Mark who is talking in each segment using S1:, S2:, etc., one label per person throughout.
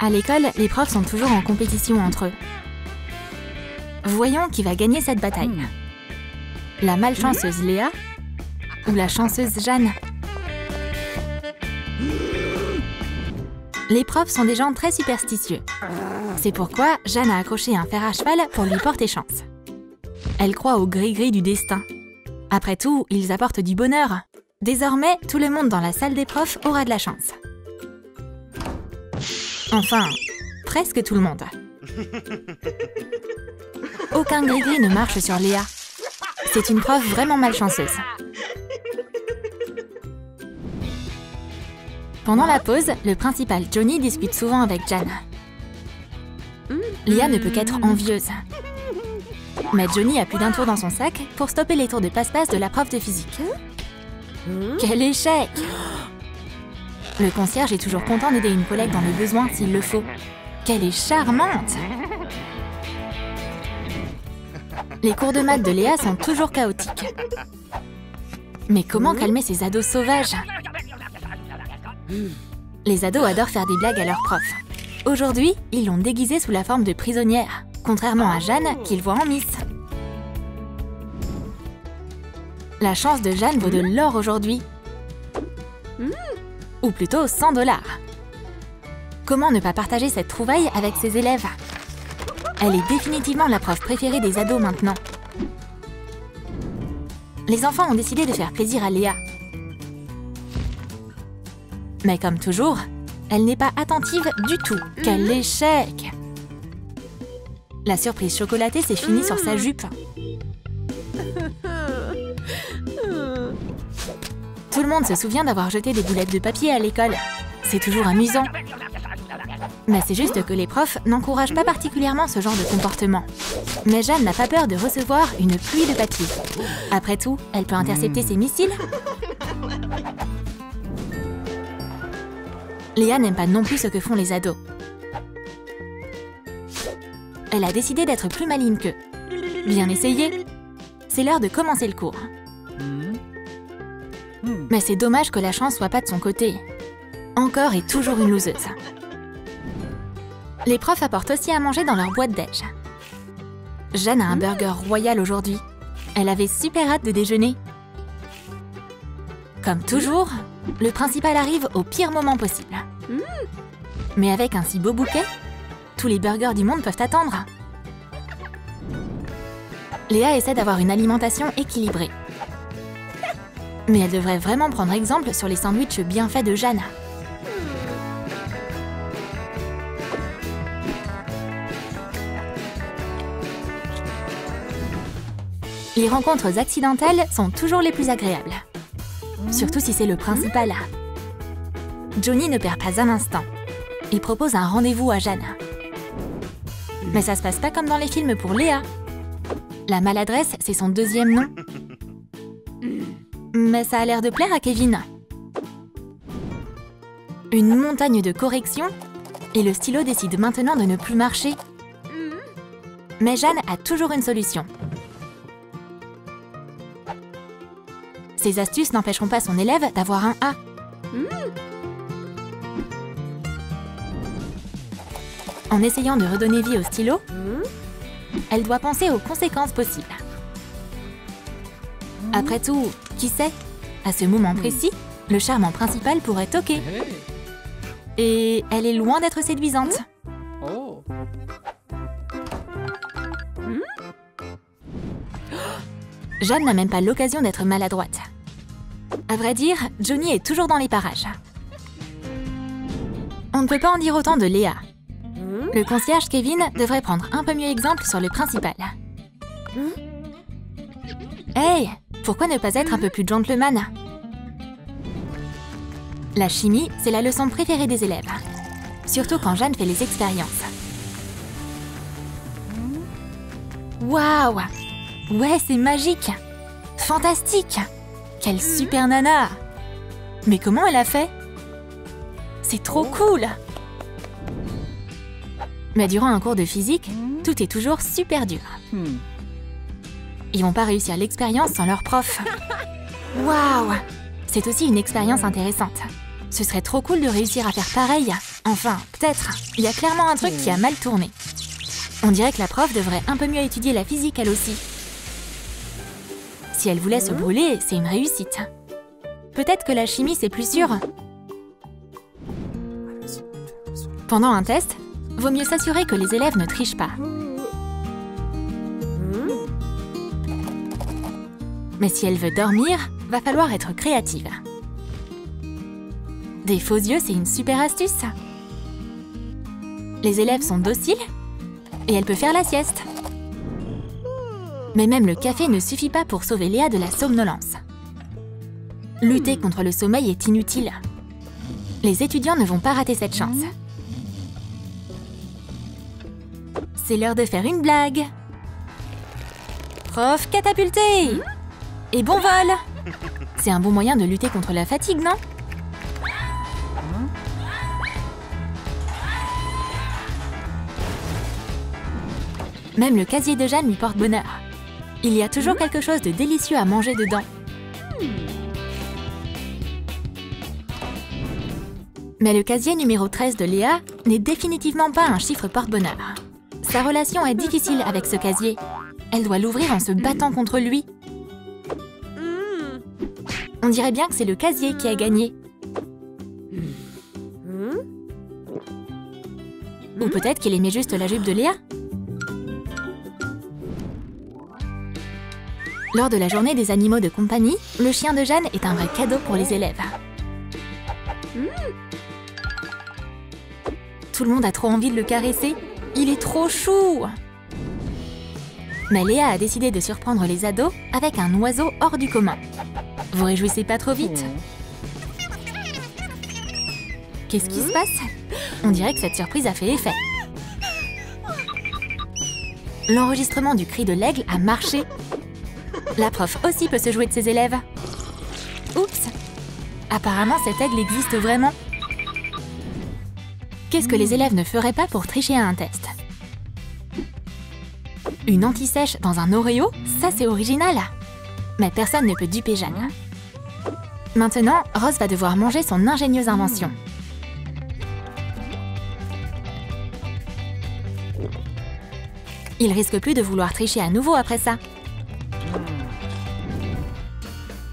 S1: À l'école, les profs sont toujours en compétition entre eux. Voyons qui va gagner cette bataille. La malchanceuse Léa ou la chanceuse Jeanne? Les profs sont des gens très superstitieux. C'est pourquoi Jeanne a accroché un fer à cheval pour lui porter chance. Elle croit au gris-gris du destin. Après tout, ils apportent du bonheur. Désormais, tout le monde dans la salle des profs aura de la chance. Enfin, presque tout le monde. Aucun gris-gris ne marche sur Léa. C'est une prof vraiment malchanceuse. Pendant la pause, le principal Johnny discute souvent avec Jeanne. Léa ne peut qu'être envieuse. Mais Johnny a plus d'un tour dans son sac pour stopper les tours de passe-passe de la prof de physique. Quel échec! Le concierge est toujours content d'aider une collègue dans le besoin s'il le faut. Qu'elle est charmante! Les cours de maths de Léa sont toujours chaotiques. Mais comment calmer ces ados sauvages? Les ados adorent faire des blagues à leurs profs. Aujourd'hui, ils l'ont déguisée sous la forme de prisonnière, contrairement à Jeanne qu'ils voient en Miss. La chance de Jeanne vaut de l'or aujourd'hui. Ou plutôt 100 $. Comment ne pas partager cette trouvaille avec ses élèves? Elle est définitivement la prof préférée des ados maintenant. Les enfants ont décidé de faire plaisir à Léa. Mais comme toujours, elle n'est pas attentive du tout. Quel échec! La surprise chocolatée s'est finie sur sa jupe. Tout le monde se souvient d'avoir jeté des boulettes de papier à l'école. C'est toujours amusant. Mais c'est juste que les profs n'encouragent pas particulièrement ce genre de comportement. Mais Jeanne n'a pas peur de recevoir une pluie de papier. Après tout, elle peut intercepter ses missiles. Léa n'aime pas non plus ce que font les ados. Elle a décidé d'être plus maligne qu'eux. Bien essayé. C'est l'heure de commencer le cours. Mais c'est dommage que la chance soit pas de son côté. Encore et toujours une loseuse. Les profs apportent aussi à manger dans leur boîte déj. Jeanne a un burger royal aujourd'hui. Elle avait super hâte de déjeuner. Comme toujours, le principal arrive au pire moment possible. Mais avec un si beau bouquet, tous les burgers du monde peuvent attendre. Léa essaie d'avoir une alimentation équilibrée. Mais elle devrait vraiment prendre exemple sur les sandwichs bien faits de Jeanne. Les rencontres accidentelles sont toujours les plus agréables. Surtout si c'est le principal. Johnny ne perd pas un instant. Il propose un rendez-vous à Jeanne. Mais ça se passe pas comme dans les films pour Léa. La maladresse, c'est son deuxième nom. Mais ça a l'air de plaire à Kevin. Une montagne de corrections et le stylo décide maintenant de ne plus marcher. Mais Jeanne a toujours une solution. Ces astuces n'empêcheront pas son élève d'avoir un A. En essayant de redonner vie au stylo, elle doit penser aux conséquences possibles. Après tout, qui sait? À ce moment précis, le charmant principal pourrait toquer. Et elle est loin d'être séduisante. Jeanne n'a même pas l'occasion d'être maladroite. À vrai dire, Johnny est toujours dans les parages. On ne peut pas en dire autant de Léa. Le concierge Kevin devrait prendre un peu mieux exemple sur le principal. Hey, pourquoi ne pas être un peu plus gentleman? La chimie, c'est la leçon préférée des élèves. Surtout quand Jeanne fait les expériences. Waouh! Ouais, c'est magique! Fantastique! Quelle super nana! Mais comment elle a fait? C'est trop cool! Mais durant un cours de physique, tout est toujours super dur. Ils vont pas réussir l'expérience sans leur prof. Waouh! C'est aussi une expérience intéressante. Ce serait trop cool de réussir à faire pareil. Enfin, peut-être. Il y a clairement un truc qui a mal tourné. On dirait que la prof devrait un peu mieux étudier la physique, elle aussi. Si elle voulait se brûler, c'est une réussite. Peut-être que la chimie, c'est plus sûr. Pendant un test, vaut mieux s'assurer que les élèves ne trichent pas. Mais si elle veut dormir, va falloir être créative. Des faux yeux, c'est une super astuce. Les élèves sont dociles et elle peut faire la sieste. Mais même le café ne suffit pas pour sauver Léa de la somnolence. Lutter contre le sommeil est inutile. Les étudiants ne vont pas rater cette chance. C'est l'heure de faire une blague. Prof catapulté! Et bon vol! C'est un bon moyen de lutter contre la fatigue, non? Même le casier de Jeanne lui porte bonheur. Il y a toujours quelque chose de délicieux à manger dedans. Mais le casier numéro 13 de Léa n'est définitivement pas un chiffre porte-bonheur. Sa relation est difficile avec ce casier. Elle doit l'ouvrir en se battant contre lui. On dirait bien que c'est le casier qui a gagné. Ou peut-être qu'il aimait juste la jupe de Léa. Lors de la journée des animaux de compagnie, le chien de Jeanne est un vrai cadeau pour les élèves. Tout le monde a trop envie de le caresser. Il est trop chou! Mais Léa a décidé de surprendre les ados avec un oiseau hors du commun. Vous réjouissez pas trop vite? Qu'est-ce qui se passe? On dirait que cette surprise a fait effet. L'enregistrement du cri de l'aigle a marché. La prof aussi peut se jouer de ses élèves. Oups! Apparemment, cet aigle existe vraiment. Qu'est-ce que les élèves ne feraient pas pour tricher à un test? Une anti-sèche dans un Oreo? Ça, c'est original! Mais personne ne peut duper Jeanne. Maintenant, Rose va devoir manger son ingénieuse invention. Il risque plus de vouloir tricher à nouveau après ça.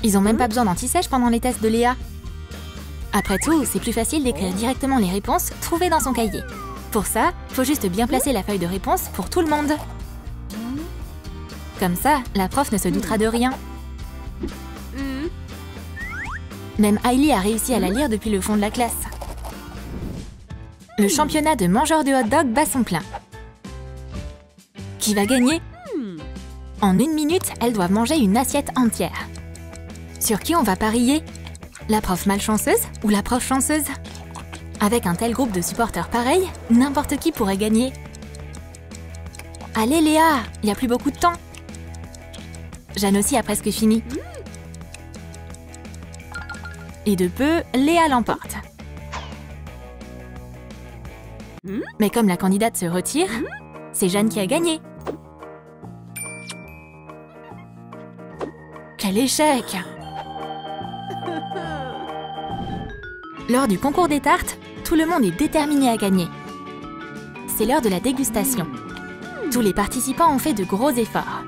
S1: Ils ont même pas besoin d'anti-sèche pendant les tests de Léa. Après tout, c'est plus facile d'écrire directement les réponses trouvées dans son cahier. Pour ça, faut juste bien placer la feuille de réponse pour tout le monde. Comme ça, la prof ne se doutera de rien. Même Hailey a réussi à la lire depuis le fond de la classe. Le championnat de mangeurs de hot-dog bat son plein. Qui va gagner? En 1 minute, elles doivent manger une assiette entière. Sur qui on va parier? La prof malchanceuse ou la prof chanceuse? Avec un tel groupe de supporters pareil, n'importe qui pourrait gagner. Allez Léa, il n'y a plus beaucoup de temps. Jeanne aussi a presque fini. Et de peu, Léa l'emporte. Mais comme la candidate se retire, c'est Jeanne qui a gagné. Quel échec! Lors du concours des tartes, tout le monde est déterminé à gagner. C'est l'heure de la dégustation. Tous les participants ont fait de gros efforts.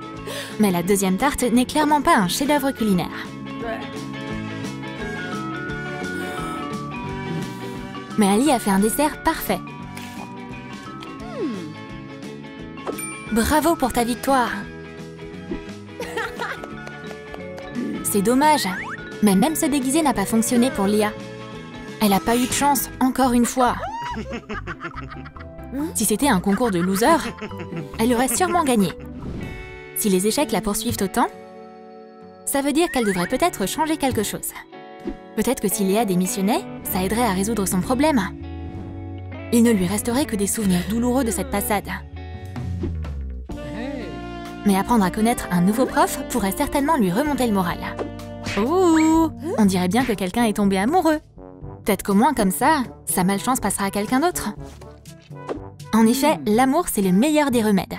S1: Mais la deuxième tarte n'est clairement pas un chef-d'œuvre culinaire. Mais Ali a fait un dessert parfait. Bravo pour ta victoire! C'est dommage, mais même se déguiser n'a pas fonctionné pour Léa. Elle n'a pas eu de chance, encore une fois. Si c'était un concours de losers, elle aurait sûrement gagné. Si les échecs la poursuivent autant, ça veut dire qu'elle devrait peut-être changer quelque chose. Peut-être que si Léa démissionnait, ça aiderait à résoudre son problème. Il ne lui resterait que des souvenirs douloureux de cette passade. Mais apprendre à connaître un nouveau prof pourrait certainement lui remonter le moral. Ouh! On dirait bien que quelqu'un est tombé amoureux. Peut-être qu'au moins comme ça, sa malchance passera à quelqu'un d'autre. En effet, l'amour, c'est le meilleur des remèdes.